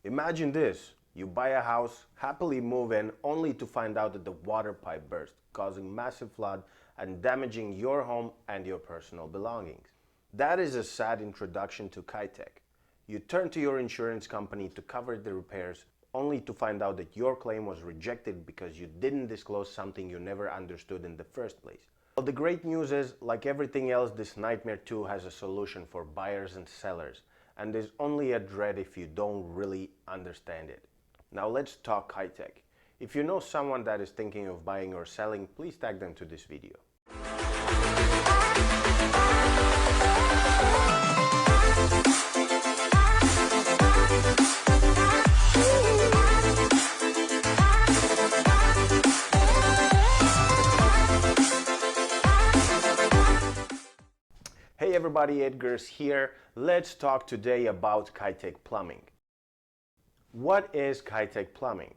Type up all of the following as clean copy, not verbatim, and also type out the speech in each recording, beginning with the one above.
Imagine this. You buy a house, happily move in, only to find out that the water pipe burst, causing massive flood and damaging your home and your personal belongings. That is a sad introduction to Kitec. You turn to your insurance company to cover the repairs, only to find out that your claim was rejected because you didn't disclose something you never understood in the first place. Well, the great news is, like everything else, this nightmare too has a solution for buyers and sellers, and there's only a dread if you don't really understand it. Now let's talk Kitec. If you know someone that is thinking of buying or selling, please tag them to this video. Hey everybody, Edgar's here. Let's talk today about Kitec Plumbing. What is Kitec Plumbing?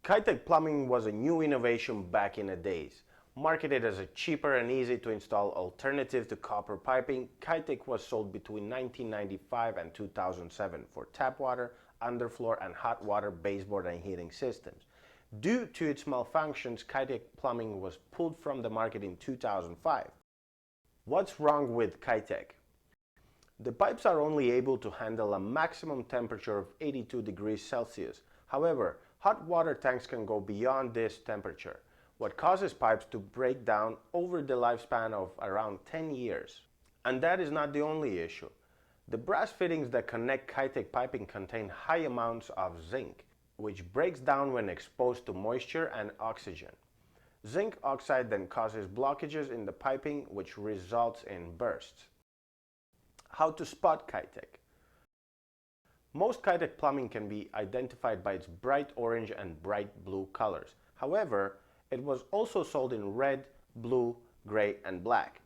Kitec Plumbing was a new innovation back in the days. Marketed as a cheaper and easy to install alternative to copper piping, Kitec was sold between 1995 and 2007 for tap water, underfloor and hot water baseboard and heating systems. Due to its malfunctions, Kitec Plumbing was pulled from the market in 2005. What's wrong with Kitec? The pipes are only able to handle a maximum temperature of 82 degrees Celsius. However, hot water tanks can go beyond this temperature, what causes pipes to break down over the lifespan of around 10 years. And that is not the only issue. The brass fittings that connect Kitec piping contain high amounts of zinc, which breaks down when exposed to moisture and oxygen. Zinc oxide then causes blockages in the piping, which results in bursts. How to spot Kitec? Most Kitec plumbing can be identified by its bright orange and bright blue colors. However, it was also sold in red, blue, gray, and black.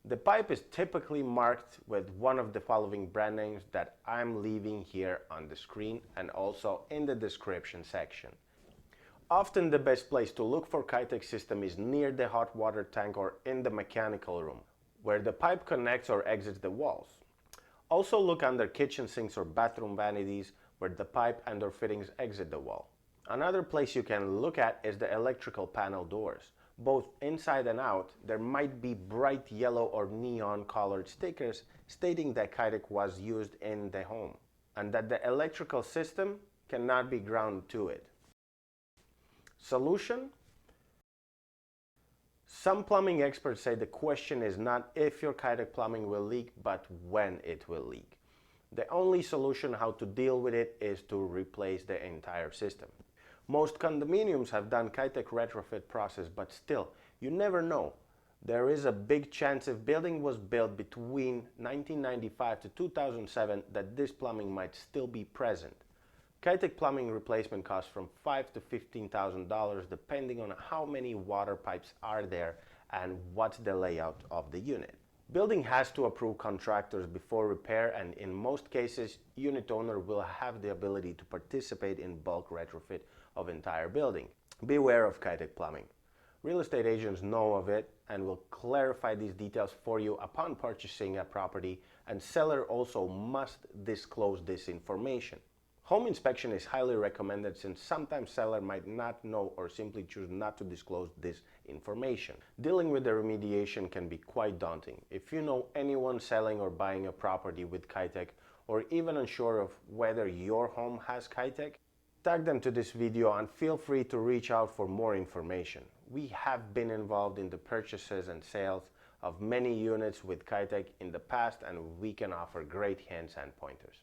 The pipe is typically marked with one of the following brand names that I'm leaving here on the screen and also in the description section. Often the best place to look for Kitec system is near the hot water tank or in the mechanical room, where the pipe connects or exits the walls. Also look under kitchen sinks or bathroom vanities, where the pipe and or fittings exit the wall. Another place you can look at is the electrical panel doors. Both inside and out, there might be bright yellow or neon colored stickers stating that Kitec was used in the home, and that the electrical system cannot be ground to it. Solution? Some plumbing experts say the question is not if your Kitec plumbing will leak, but when it will leak. The only solution how to deal with it is to replace the entire system. Most condominiums have done Kitec retrofit process, but still, you never know. There is a big chance if building was built between 1995 to 2007 that this plumbing might still be present. Kitec plumbing replacement costs from $5,000 to $15,000 depending on how many water pipes are there and what's the layout of the unit. Building has to approve contractors before repair, and in most cases, unit owner will have the ability to participate in bulk retrofit of entire building. Beware of Kitec plumbing. Real estate agents know of it and will clarify these details for you upon purchasing a property, and seller also must disclose this information. Home inspection is highly recommended since sometimes seller might not know or simply choose not to disclose this information. Dealing with the remediation can be quite daunting. If you know anyone selling or buying a property with Kitec, or even unsure of whether your home has Kitec, tag them to this video and feel free to reach out for more information. We have been involved in the purchases and sales of many units with Kitec in the past, and we can offer great hints and pointers.